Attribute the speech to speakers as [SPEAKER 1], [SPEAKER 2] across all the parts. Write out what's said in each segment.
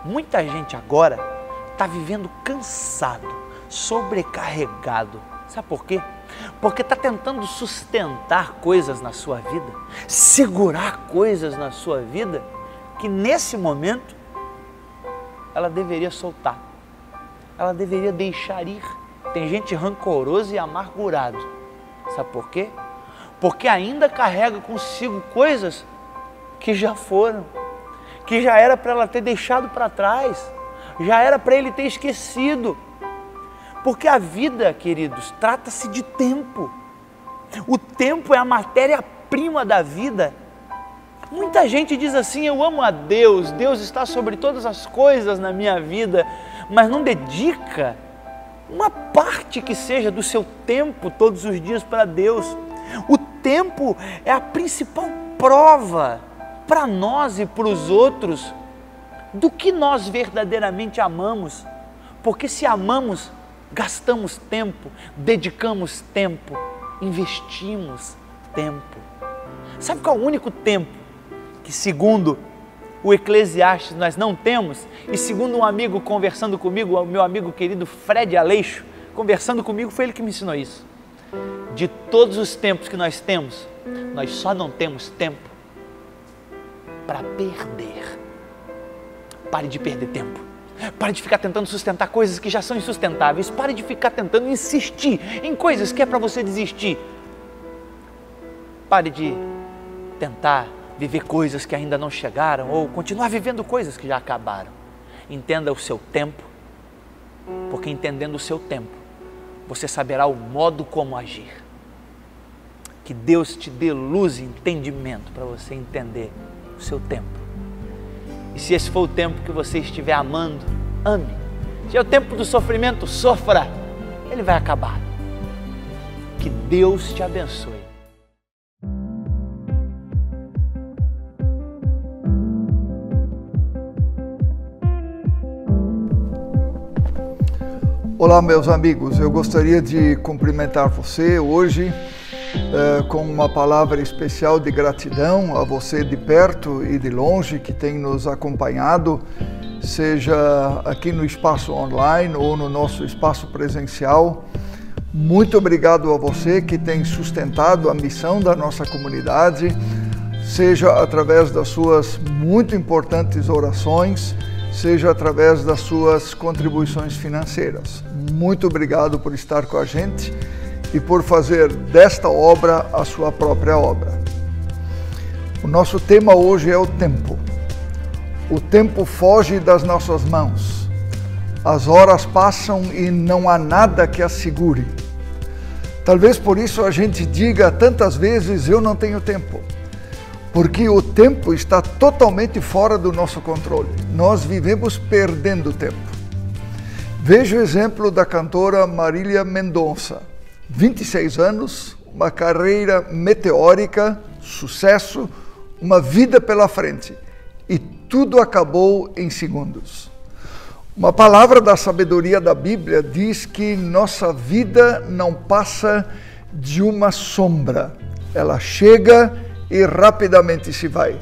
[SPEAKER 1] Muita gente agora está vivendo cansado, sobrecarregado. Sabe por quê? Porque está tentando sustentar coisas na sua vida, segurar coisas na sua vida, que nesse momento ela deveria soltar, ela deveria deixar ir. Tem gente rancorosa e amargurado. Sabe por quê? Porque ainda carrega consigo coisas que já foram, que já era para ela ter deixado para trás, já era para ele ter esquecido. Porque a vida, queridos, trata-se de tempo. O tempo é a matéria-prima da vida. Muita gente diz assim: eu amo a Deus, Deus está sobre todas as coisas na minha vida, mas não dedica uma parte que seja do seu tempo todos os dias para Deus. O tempo é a principal prova para nós e para os outros do que nós verdadeiramente amamos. Porque se amamos, gastamos tempo, dedicamos tempo, investimos tempo. Sabe qual é o único tempo que, segundo o Eclesiastes, nós não temos? E segundo um amigo conversando comigo, o meu amigo querido Fred Aleixo, conversando comigo, foi ele que me ensinou isso. De todos os tempos que nós temos, nós só não temos tempo para perder. Pare de perder tempo. Pare de ficar tentando sustentar coisas que já são insustentáveis. Pare de ficar tentando insistir em coisas que é para você desistir. Pare de tentar viver coisas que ainda não chegaram ou continuar vivendo coisas que já acabaram. Entenda o seu tempo, porque entendendo o seu tempo, você saberá o modo como agir. Que Deus te dê luz e entendimento para você entender o seu tempo. E se esse for o tempo que você estiver amando, ame. Se é o tempo do sofrimento, sofra. Ele vai acabar. Que Deus te abençoe.
[SPEAKER 2] Olá, meus amigos, eu gostaria de cumprimentar você hoje com uma palavra especial de gratidão a você de perto e de longe que tem nos acompanhado, seja aqui no espaço online ou no nosso espaço presencial. Muito obrigado a você que tem sustentado a missão da nossa comunidade, seja através das suas muito importantes orações, seja através das suas contribuições financeiras. Muito obrigado por estar com a gente e por fazer desta obra a sua própria obra. O nosso tema hoje é o tempo. O tempo foge das nossas mãos. As horas passam e não há nada que as segure. Talvez por isso a gente diga tantas vezes: eu não tenho tempo. Porque o tempo está totalmente fora do nosso controle. Nós vivemos perdendo tempo. Veja o exemplo da cantora Marília Mendonça. 26 anos, uma carreira meteórica, sucesso, uma vida pela frente. E tudo acabou em segundos. Uma palavra da sabedoria da Bíblia diz que nossa vida não passa de uma sombra. Ela chega e rapidamente se vai.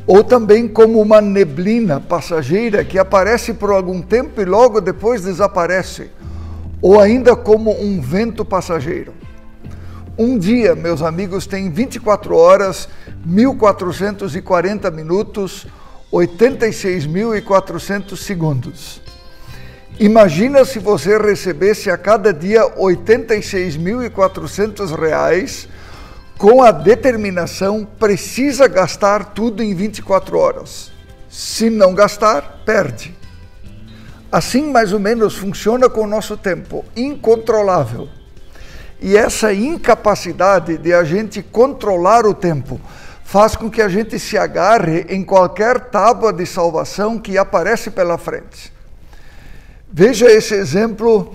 [SPEAKER 2] Ou também como uma neblina passageira que aparece por algum tempo e logo depois desaparece. Ou ainda como um vento passageiro. Um dia, meus amigos, tem 24 horas, 1440 minutos, 86.400 segundos. Imagina se você recebesse a cada dia R$86.400 com a determinação: precisa gastar tudo em 24 horas. Se não gastar, perde. Assim, mais ou menos, funciona com o nosso tempo, incontrolável. E essa incapacidade de a gente controlar o tempo faz com que a gente se agarre em qualquer tábua de salvação que aparece pela frente. Veja esse exemplo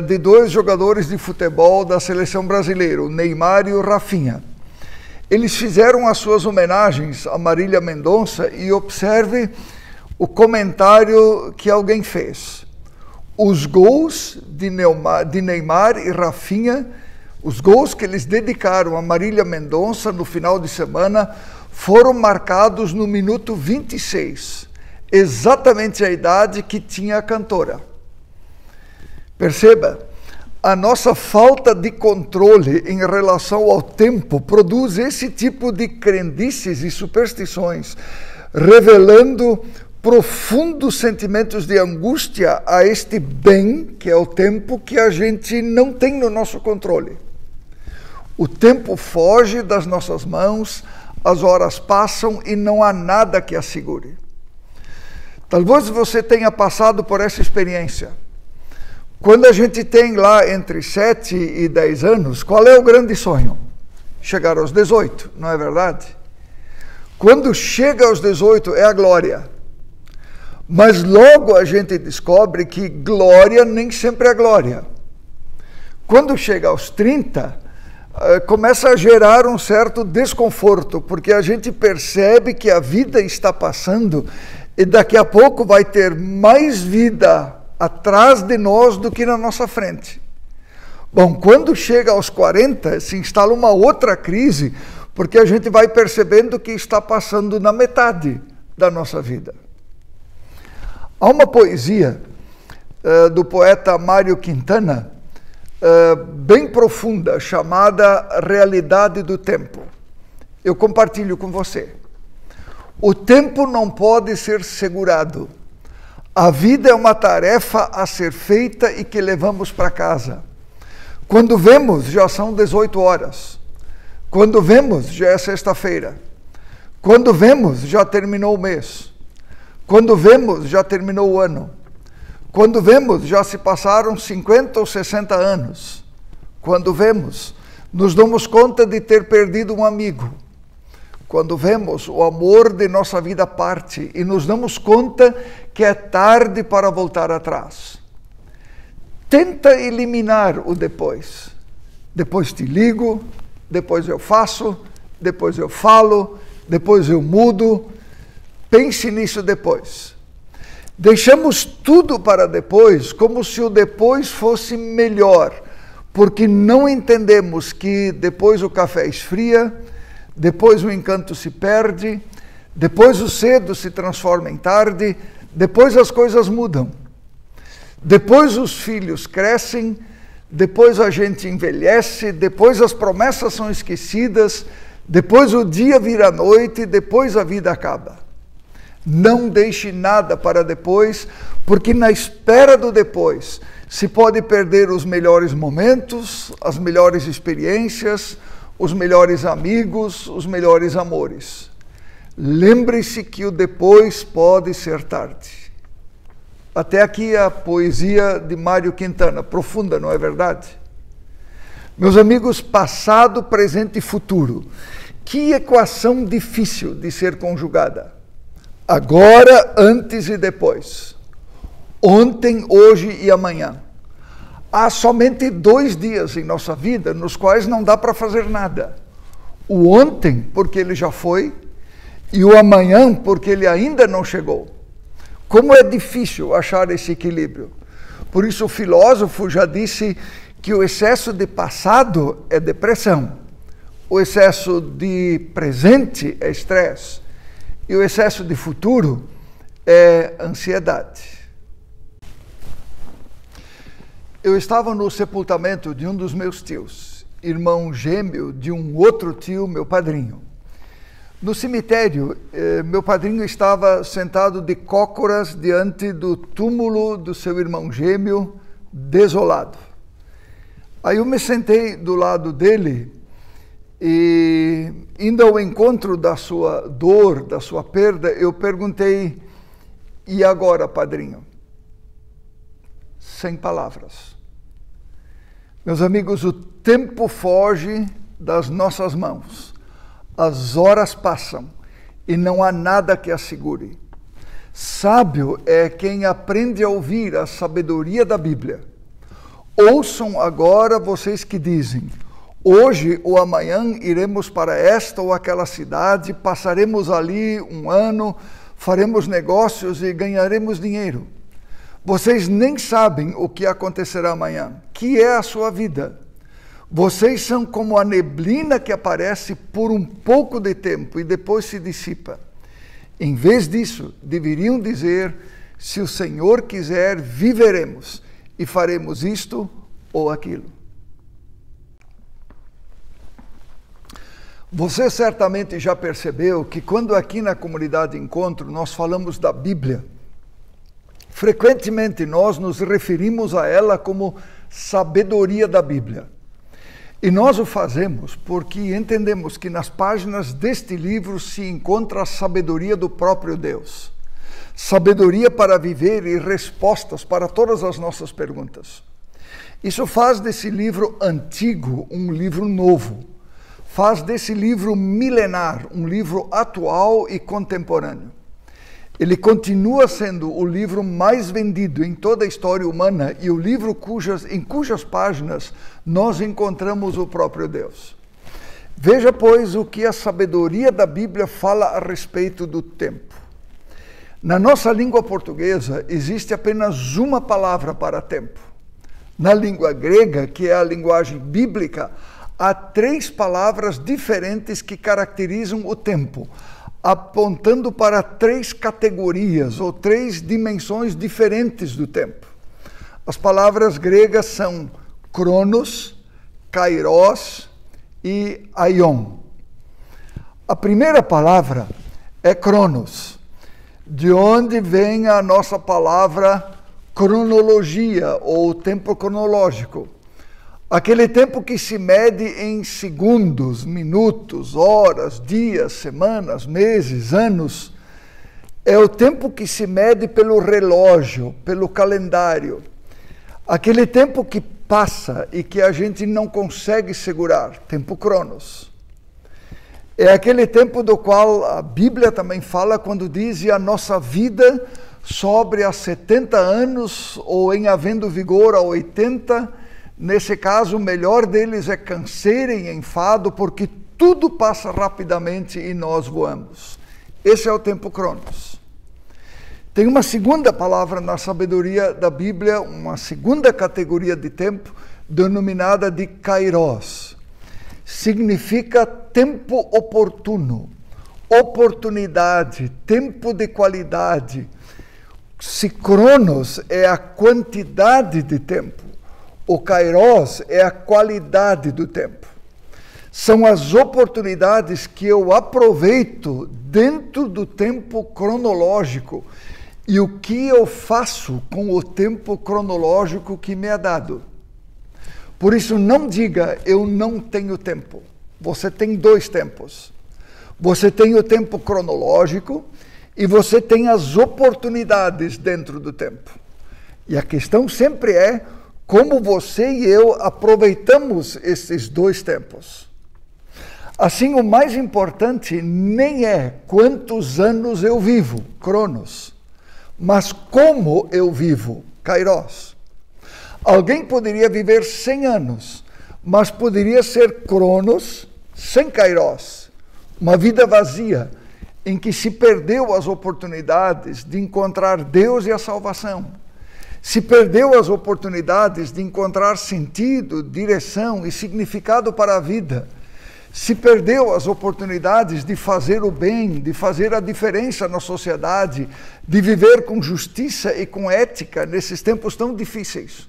[SPEAKER 2] de dois jogadores de futebol da seleção brasileira, o Neymar e o Rafinha. Eles fizeram as suas homenagens a Marília Mendonça e observe o comentário que alguém fez. Os gols de Neymar e Rafinha, os gols que eles dedicaram a Marília Mendonça no final de semana, foram marcados no minuto 26. exatamente a idade que tinha a cantora. Perceba, a nossa falta de controle em relação ao tempo produz esse tipo de crendices e superstições, revelando profundos sentimentos de angústia a este bem, que é o tempo, que a gente não tem no nosso controle. O tempo foge das nossas mãos, as horas passam e não há nada que a segure. Talvez você tenha passado por essa experiência. Quando a gente tem lá entre 7 e 10 anos, qual é o grande sonho? Chegar aos 18, não é verdade? Quando chega aos 18 é a glória. Mas logo a gente descobre que glória nem sempre é glória. Quando chega aos 30, começa a gerar um certo desconforto, porque a gente percebe que a vida está passando e daqui a pouco vai ter mais vida atrás de nós do que na nossa frente. Bom, quando chega aos 40, se instala uma outra crise, porque a gente vai percebendo que está passando na metade da nossa vida. Há uma poesia do poeta Mário Quintana, bem profunda, chamada Realidade do Tempo. Eu compartilho com você. O tempo não pode ser segurado. A vida é uma tarefa a ser feita e que levamos para casa. Quando vemos, já são 18 horas. Quando vemos, já é sexta-feira. Quando vemos, já terminou o mês. Quando vemos, já terminou o ano. Quando vemos, já se passaram 50 ou 60 anos. Quando vemos, nos damos conta de ter perdido um amigo. Quando vemos, o amor de nossa vida parte e nos damos conta que é tarde para voltar atrás. Tenta eliminar o depois. Depois te ligo, depois eu faço, depois eu falo, depois eu mudo. Pense nisso depois. Deixamos tudo para depois, como se o depois fosse melhor, porque não entendemos que depois o café esfria, depois o encanto se perde, depois o cedo se transforma em tarde, depois as coisas mudam. Depois os filhos crescem, depois a gente envelhece, depois as promessas são esquecidas, depois o dia vira noite, depois a vida acaba. Não deixe nada para depois, porque na espera do depois se pode perder os melhores momentos, as melhores experiências, os melhores amigos, os melhores amores. Lembre-se que o depois pode ser tarde. Até aqui a poesia de Mário Quintana, profunda, não é verdade? Meus amigos, passado, presente e futuro. Que equação difícil de ser conjugada. Agora, antes e depois. Ontem, hoje e amanhã. Há somente 2 dias em nossa vida nos quais não dá para fazer nada. O ontem, porque ele já foi, e o amanhã, porque ele ainda não chegou. Como é difícil achar esse equilíbrio. Por isso o filósofo já disse que o excesso de passado é depressão, o excesso de presente é estresse, e o excesso de futuro é ansiedade. Eu estava no sepultamento de um dos meus tios, irmão gêmeo de um outro tio, meu padrinho. No cemitério, meu padrinho estava sentado de cócoras diante do túmulo do seu irmão gêmeo, desolado. Aí eu me sentei do lado dele e, indo ao encontro da sua dor, da sua perda, eu perguntei: e agora, padrinho? Sem palavras. Meus amigos, o tempo foge das nossas mãos. As horas passam e não há nada que as segure. Sábio é quem aprende a ouvir a sabedoria da Bíblia. Ouçam agora vocês que dizem: hoje ou amanhã iremos para esta ou aquela cidade, passaremos ali um ano, faremos negócios e ganharemos dinheiro. Vocês nem sabem o que acontecerá amanhã, que é a sua vida. Vocês são como a neblina que aparece por um pouco de tempo e depois se dissipa. Em vez disso, deveriam dizer: se o Senhor quiser, viveremos e faremos isto ou aquilo. Você certamente já percebeu que quando aqui na Comunidade Encontro nós falamos da Bíblia, frequentemente nós nos referimos a ela como sabedoria da Bíblia. E nós o fazemos porque entendemos que nas páginas deste livro se encontra a sabedoria do próprio Deus. Sabedoria para viver e respostas para todas as nossas perguntas. Isso faz desse livro antigo um livro novo. Faz desse livro milenar um livro atual e contemporâneo. Ele continua sendo o livro mais vendido em toda a história humana e o livro em cujas páginas nós encontramos o próprio Deus. Veja, pois, o que a sabedoria da Bíblia fala a respeito do tempo. Na nossa língua portuguesa existe apenas uma palavra para tempo. Na língua grega, que é a linguagem bíblica, há 3 palavras diferentes que caracterizam o tempo, apontando para 3 categorias ou 3 dimensões diferentes do tempo. As palavras gregas são cronos, kairos e aion. A primeira palavra é cronos, de onde vem a nossa palavra cronologia ou tempo cronológico. Aquele tempo que se mede em segundos, minutos, horas, dias, semanas, meses, anos, é o tempo que se mede pelo relógio, pelo calendário. Aquele tempo que passa e que a gente não consegue segurar, tempo cronos. É aquele tempo do qual a Bíblia também fala quando diz: e a nossa vida sobre a 70 anos ou em havendo vigor a 80. Nesse caso, o melhor deles é canseira e enfado, porque tudo passa rapidamente e nós voamos. Esse é o tempo cronos. Tem uma segunda palavra na sabedoria da Bíblia, uma segunda categoria de tempo, denominada de kairos. Significa tempo oportuno, oportunidade, tempo de qualidade. Se cronos é a quantidade de tempo, o kairos é a qualidade do tempo. São as oportunidades que eu aproveito dentro do tempo cronológico e o que eu faço com o tempo cronológico que me é dado. Por isso, não diga: eu não tenho tempo. Você tem 2 tempos. Você tem o tempo cronológico e você tem as oportunidades dentro do tempo. E a questão sempre é como você e eu aproveitamos esses 2 tempos. Assim, o mais importante nem é quantos anos eu vivo, cronos, mas como eu vivo, kairos. Alguém poderia viver 100 anos, mas poderia ser cronos sem kairos, uma vida vazia, em que se perdeu as oportunidades de encontrar Deus e a salvação. Se perdeu as oportunidades de encontrar sentido, direção e significado para a vida. Se perdeu as oportunidades de fazer o bem, de fazer a diferença na sociedade, de viver com justiça e com ética nesses tempos tão difíceis.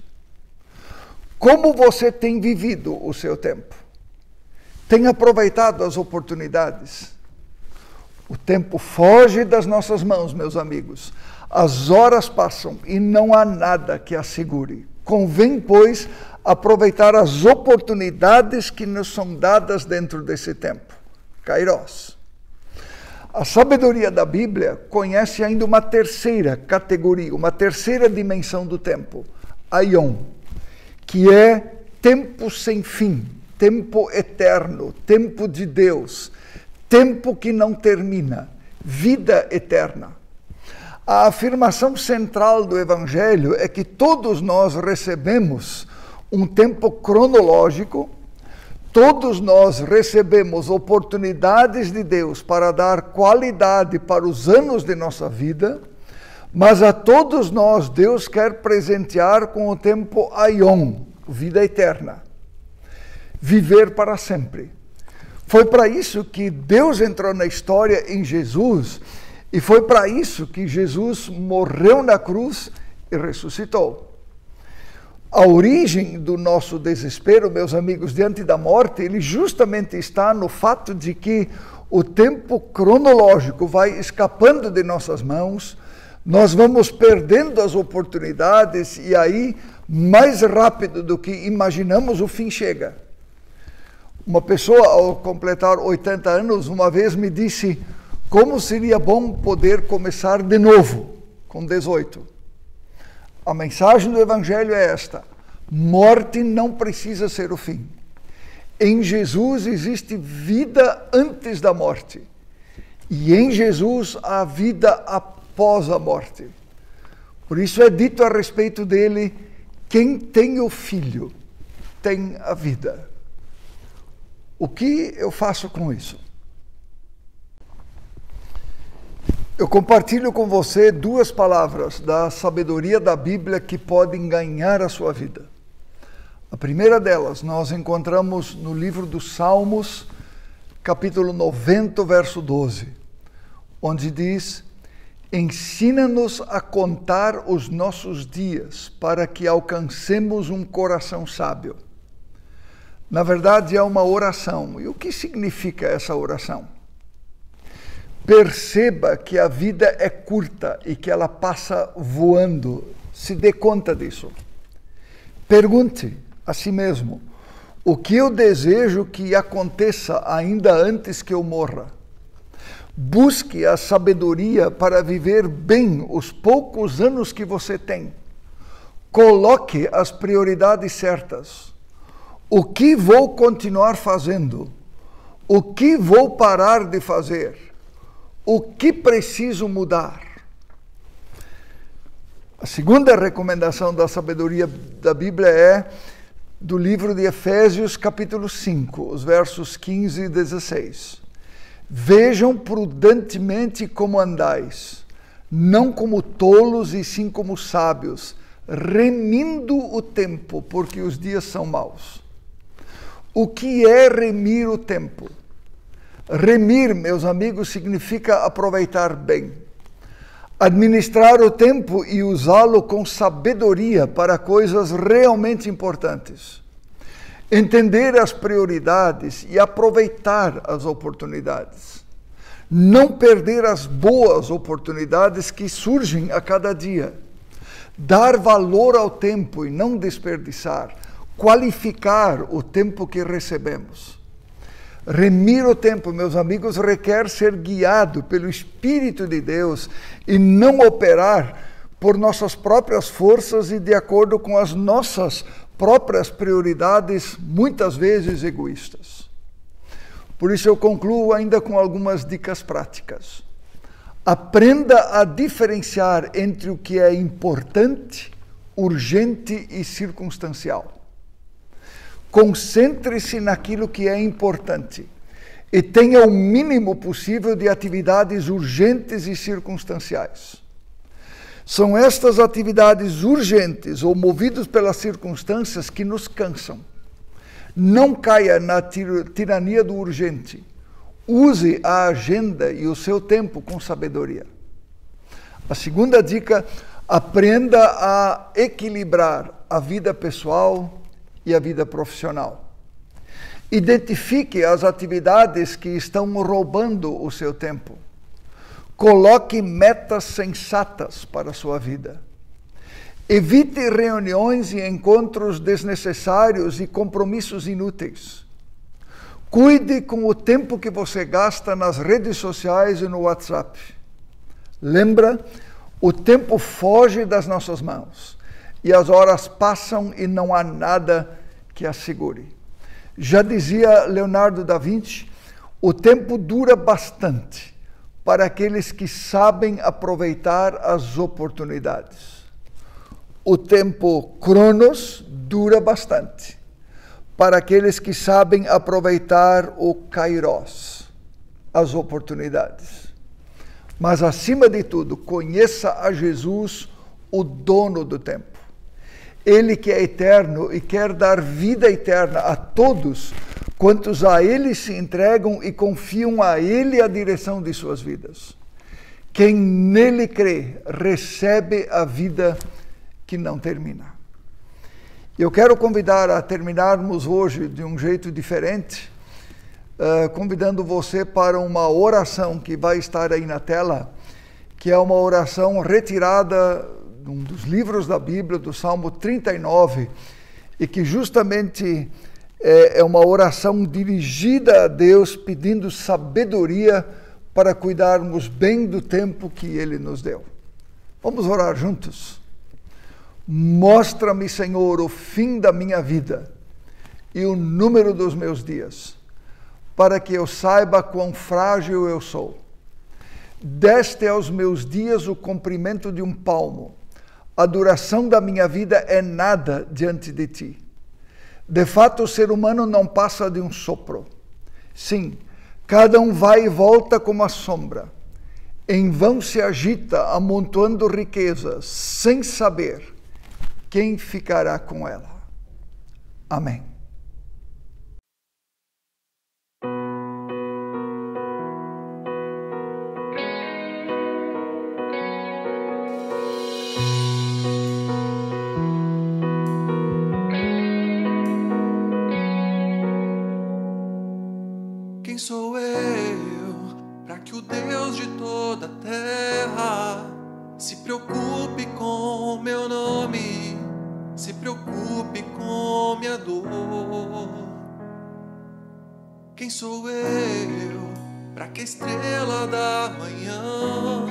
[SPEAKER 2] Como você tem vivido o seu tempo? Tem aproveitado as oportunidades? O tempo foge das nossas mãos, meus amigos. As horas passam e não há nada que a segure. Convém, pois, aproveitar as oportunidades que nos são dadas dentro desse tempo. Kairos. A sabedoria da Bíblia conhece ainda uma terceira categoria, uma terceira dimensão do tempo, aion, que é tempo sem fim, tempo eterno, tempo de Deus, tempo que não termina, vida eterna. A afirmação central do Evangelho é que todos nós recebemos um tempo cronológico, todos nós recebemos oportunidades de Deus para dar qualidade para os anos de nossa vida, mas a todos nós Deus quer presentear com o tempo aion, vida eterna, viver para sempre. Foi para isso que Deus entrou na história em Jesus E foi para isso que Jesus morreu na cruz e ressuscitou. A origem do nosso desespero, meus amigos, diante da morte, ele justamente está no fato de que o tempo cronológico vai escapando de nossas mãos, nós vamos perdendo as oportunidades e aí, mais rápido do que imaginamos, o fim chega. Uma pessoa, ao completar 80 anos, uma vez me disse como seria bom poder começar de novo, com 18. A mensagem do Evangelho é esta: morte não precisa ser o fim. Em Jesus existe vida antes da morte. E em Jesus há vida após a morte. Por isso é dito a respeito dele: quem tem o Filho tem a vida. O que eu faço com isso? Eu compartilho com você duas palavras da sabedoria da Bíblia que podem ganhar a sua vida. A primeira delas nós encontramos no livro dos Salmos, capítulo 90, verso 12, onde diz: ensina-nos a contar os nossos dias para que alcancemos um coração sábio. Na verdade, é uma oração. E o que significa essa oração? Perceba que a vida é curta e que ela passa voando. Se dê conta disso. Pergunte a si mesmo: o que eu desejo que aconteça ainda antes que eu morra? Busque a sabedoria para viver bem os poucos anos que você tem. Coloque as prioridades certas. O que vou continuar fazendo? O que vou parar de fazer? O que preciso mudar? A segunda recomendação da sabedoria da Bíblia é do livro de Efésios, capítulo 5, os versos 15 e 16. Vejam prudentemente como andais, não como tolos e sim como sábios, remindo o tempo, porque os dias são maus. O que é remir o tempo? Remir, meus amigos, significa aproveitar bem. Administrar o tempo e usá-lo com sabedoria para coisas realmente importantes. Entender as prioridades e aproveitar as oportunidades. Não perder as boas oportunidades que surgem a cada dia. Dar valor ao tempo e não desperdiçar. Qualificar o tempo que recebemos. Remir o tempo, meus amigos, requer ser guiado pelo Espírito de Deus e não operar por nossas próprias forças e de acordo com as nossas próprias prioridades, muitas vezes egoístas. Por isso eu concluo ainda com algumas dicas práticas. Aprenda a diferenciar entre o que é importante, urgente e circunstancial. Concentre-se naquilo que é importante e tenha o mínimo possível de atividades urgentes e circunstanciais. São estas atividades urgentes ou movidas pelas circunstâncias que nos cansam. Não caia na tirania do urgente. Use a agenda e o seu tempo com sabedoria. A segunda dica: aprenda a equilibrar a vida pessoal e a vida profissional. Identifique as atividades que estão roubando o seu tempo. Coloque metas sensatas para a sua vida. Evite reuniões e encontros desnecessários e compromissos inúteis. Cuide com o tempo que você gasta nas redes sociais e no WhatsApp. Lembra, o tempo foge das nossas mãos. E as horas passam e não há nada que as segure. Já dizia Leonardo da Vinci, o tempo dura bastante para aqueles que sabem aproveitar as oportunidades. O tempo Cronos dura bastante para aqueles que sabem aproveitar o Kairos, as oportunidades. Mas acima de tudo, conheça a Jesus, o dono do tempo. Ele que é eterno e quer dar vida eterna a todos quantos a Ele se entregam e confiam a Ele a direção de suas vidas. Quem nele crê recebe a vida que não termina. Eu quero convidar a terminarmos hoje de um jeito diferente, convidando você para uma oração que vai estar aí na tela, que é uma oração retirada de um dos livros da Bíblia, do Salmo 39, e que justamente é uma oração dirigida a Deus, pedindo sabedoria para cuidarmos bem do tempo que Ele nos deu. Vamos orar juntos? Mostra-me, Senhor, o fim da minha vida e o número dos meus dias, para que eu saiba quão frágil eu sou. Deste aos meus dias o comprimento de um palmo. A duração da minha vida é nada diante de ti. De fato, o ser humano não passa de um sopro. Sim, cada um vai e volta como a sombra. Em vão se agita, amontoando riquezas, sem saber quem ficará com ela. Amém.
[SPEAKER 3] Quem sou eu para que o Deus de toda a terra se preocupe com meu nome, se preocupe com minha dor? Quem sou eu para que a estrela da manhã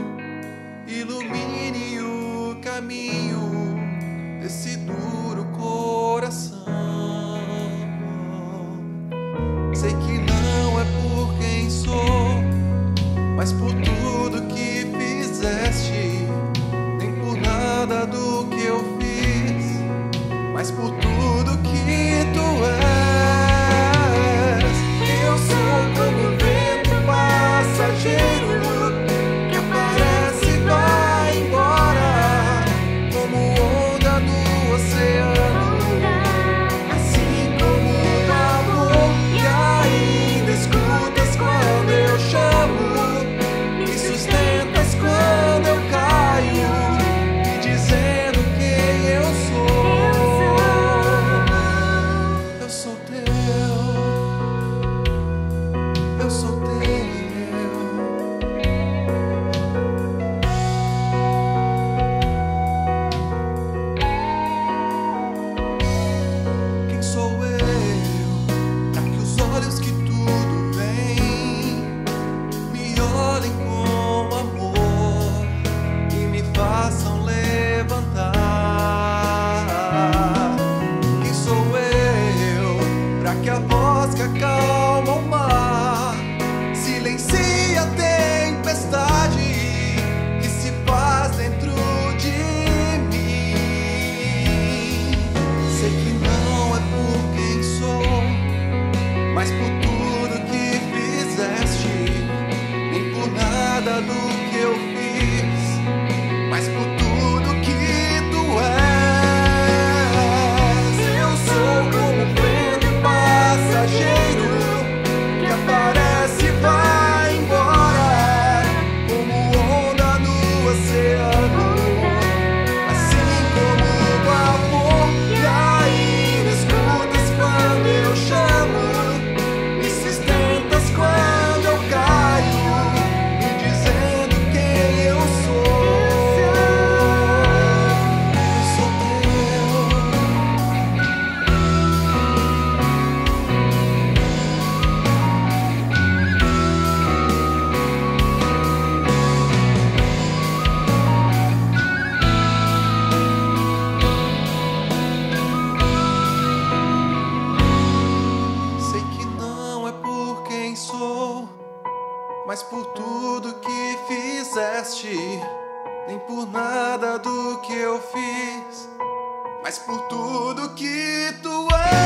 [SPEAKER 3] ilumine o caminho desse duro coração? Sei que não é por quem sou, mas por tudo que fizeste, nem por nada do que eu fiz, mas por tudo que tu és. Eu sou como um vento passageiro que aparece e vai embora, como onda no oceano, assim como o amor que ainda escutas quando eu chamo, me sustentas quando eu caio, me dizendo quem eu sou. Eu sou teu, eu sou teu. Quem sou eu para que os olhos que tudo veem me olhem com amor e me façam levantar? Quem sou eu para que a voz que acalma o mar silencia a tempestade que se faz dentro de mim? Sei que não é por quem sou, mas por tudo que fizeste, nem por nada do que eu fiz, mas por tudo que tu és. Eu sou como um vento passageiro que aparece e vai embora, como onda no oceano, assim como o amor que ainda escutas quando eu chamo, me sustentas quando eu caio, me dizendo quem eu sou. Eu sou teu. Sei que não é por quem sou, mas por tudo que fizeste, nem por nada do que eu fiz, mas por tudo que tu és.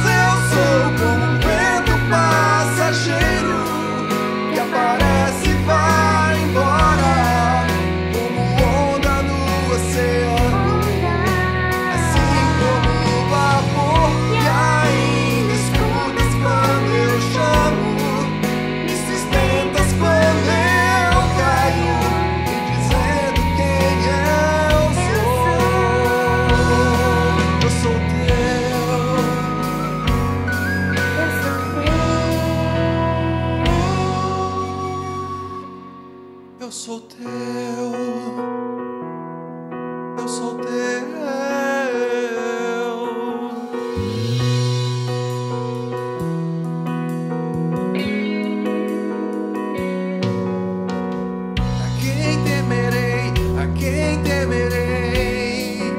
[SPEAKER 3] Eu sou como um vento passageiro que aparece e vai embora, como onda no oceano, assim como o amor que ainda escutas quando eu chamo, me sustentas Eu sou teu, eu sou teu. A quem temerei, a quem temerei?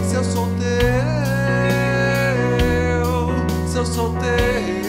[SPEAKER 3] Se eu sou teu, se eu sou teu.